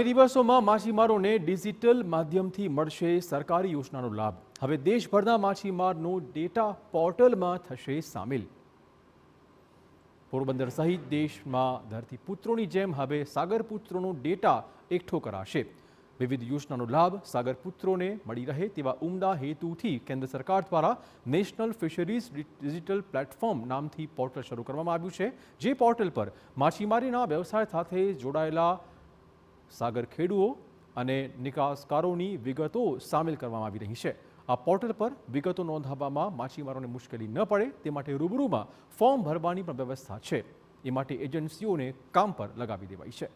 આગામી દિવસોમાં માછીમારોને ડિજિટલ માધ્યમથી મળશે સરકારી યોજનાનો લાભ। હવે દેશભરના માછીમારનો ડેટા પોર્ટલમાં થશે સામેલ। પોરબંદર સહિત દેશમાં ધરતીપુત્રોની જેમ હવે સાગરપુત્રોનો ડેટા એકઠો કરાશે। વિવિધ યોજનાનો લાભ સાગરપુત્રોને મળી રહે તેવા ઉમદા હેતુથી કેન્દ્ર સરકાર દ્વારા નેશનલ ફિશરીઝ ડિજિટલ પ્લેટફોર્મ નામથી પોર્ટલ શરૂ કરવામાં આવ્યું છે। જે પોર્ટલ પર માછીમારીના વ્યવસાય સાથે જોડાયેલા સાગર ખેડૂઓ અને નિકાસકારોની વિગતો સામેલ કરવામાં આવી રહી છે। આ પોર્ટલ પર વિગતો નોંધાવવામાં માછીમારોને મુશ્કેલી ન પડે તે માટે રૂબરૂમાં ફોર્મ ભરવાની પણ વ્યવસ્થા છે। એ માટે એજન્સીઓને કામ પર લગાવી દેવાઈ છે।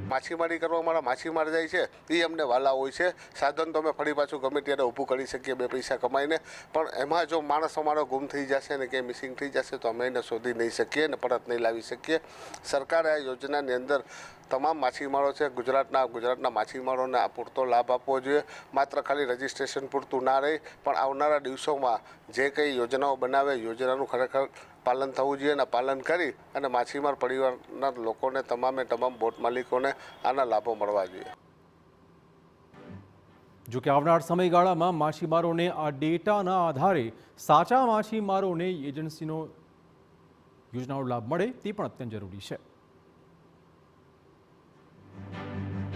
માછીમારી કરવા મારા માછીમાર જાય છે એ અમને વાલા હોય છે। સાધન તો અમે ફરી પાછું ગમે ત્યારે ઊભું કરી શકીએ બે પૈસા કમાઈને, પણ એમાં જો માણસ અમારો ગુમ થઈ જશે ને ક્યાંય મિસિંગ થઈ જશે તો અમે એને શોધી નહીં શકીએ ને પરત નહીં લાવી શકીએ। સરકારે આ યોજનાની અંદર તમામ માછીમારો છે ગુજરાતના માછીમારોને આ પૂરતો લાભ આપવો જોઈએ। માત્ર ખાલી રજિસ્ટ્રેશન પૂરતું ના રહી પણ આવનારા દિવસોમાં જે કંઈ યોજનાઓ બનાવે યોજનાનું ખરેખર પાલન થવું જોઈએ અને પાલન કરી અને માછીમાર પરિવારના લોકોને તમામ બોટ માલિકોને આના લાભો મળવા જોઈએ। જો કે આવનાર સમયગાળામાં માછીમારોને આ ડેટાના આધારે સાચા માછીમારોને એજન્સીનો યોજનાનો લાભ મળે તે પણ અત્યંત જરૂરી છે।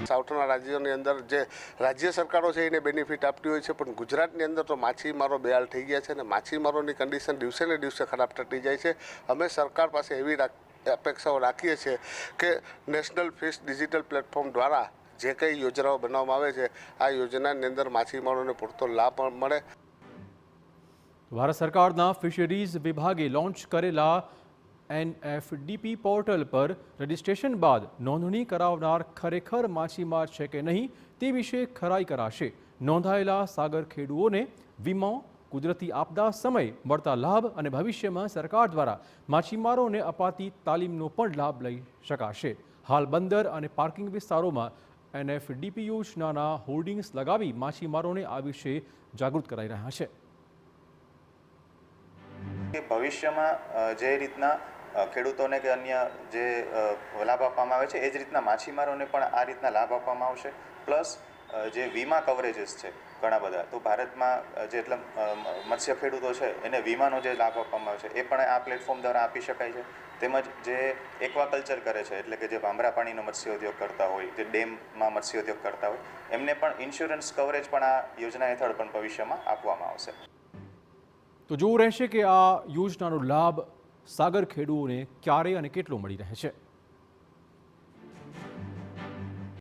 સાઉથના રાજ્યોની અંદર જે રાજ્ય સરકારો છે એને બેનિફિટ આપતી હોય છે, પણ ગુજરાતની અંદર તો માછીમારો બેહાલ થઈ ગયા છે અને માછીમારોની કન્ડિશન દિવસે ને દિવસે ખરાબ થતી જાય છે। અમે સરકાર પાસે એવી અપેક્ષાઓ રાખીએ છીએ કે નેશનલ ફિશ ડિજિટલ પ્લેટફોર્મ દ્વારા જે કંઈ યોજનાઓ બનાવવામાં આવે છે આ યોજનાની અંદર માછીમારોને પૂરતો લાભ મળે। ભારત સરકારના ફિશરીઝ વિભાગે લોન્ચ કરેલા NFDP પોર્ટલ પર રજિસ્ટ્રેશન બાદ નોંધણી કરાવનાર ખરેખર માછીમાર છે કે નહીં તે વિશે ખરાઈ કરાશે। નોંધાયેલા સાગર ખેડૂઓને વીમો, કુદરતી આપદા સમયે મળતા લાભ અને ભવિષ્યમાં સરકાર દ્વારા માછીમારોને અપાતી તાલીમનો પણ લાભ લઈ શકાશે। હાલ બંદર અને પાર્કિંગ વિસ્તારોમાં NFDP યોજનાના હોર્ડિંગ્સ લગાવી માછીમારોને આ વિશે જાગૃત કરાઈ રહ્યા છે। ભવિષ્યમાં જે રીતના ખેડૂતોને કે અન્ય જે લાભ આપવામાં આવે છે એ જ રીતના માછીમારોને પણ આ રીતના લાભ આપવામાં આવશે। પ્લસ જે વીમા કવરેજીસ છે ઘણા બધા, તો ભારતમાં જેટલા મત્સ્ય ખેડૂતો છે એને વીમાનો જે લાભ આપવામાં આવે છે એ પણ આ પ્લેટફોર્મ દ્વારા આપી શકાય છે। તેમજ જે એક્વાકલ્ચર કરે છે એટલે કે જે ભામરા પાણીનો મત્સ્યોદ્યોગ કરતા હોય, જે ડેમમાં મત્સ્યોદ્યોગ કરતા હોય, એમને પણ ઇન્સ્યોરન્સ કવરેજ પણ આ યોજના હેઠળ પણ ભવિષ્યમાં આપવામાં આવશે। તો જોવું રહેશે કે આ યોજનાનો લાભ સાગર ખેડૂઓને ક્યારે અને કેટલો મળી રહે છે।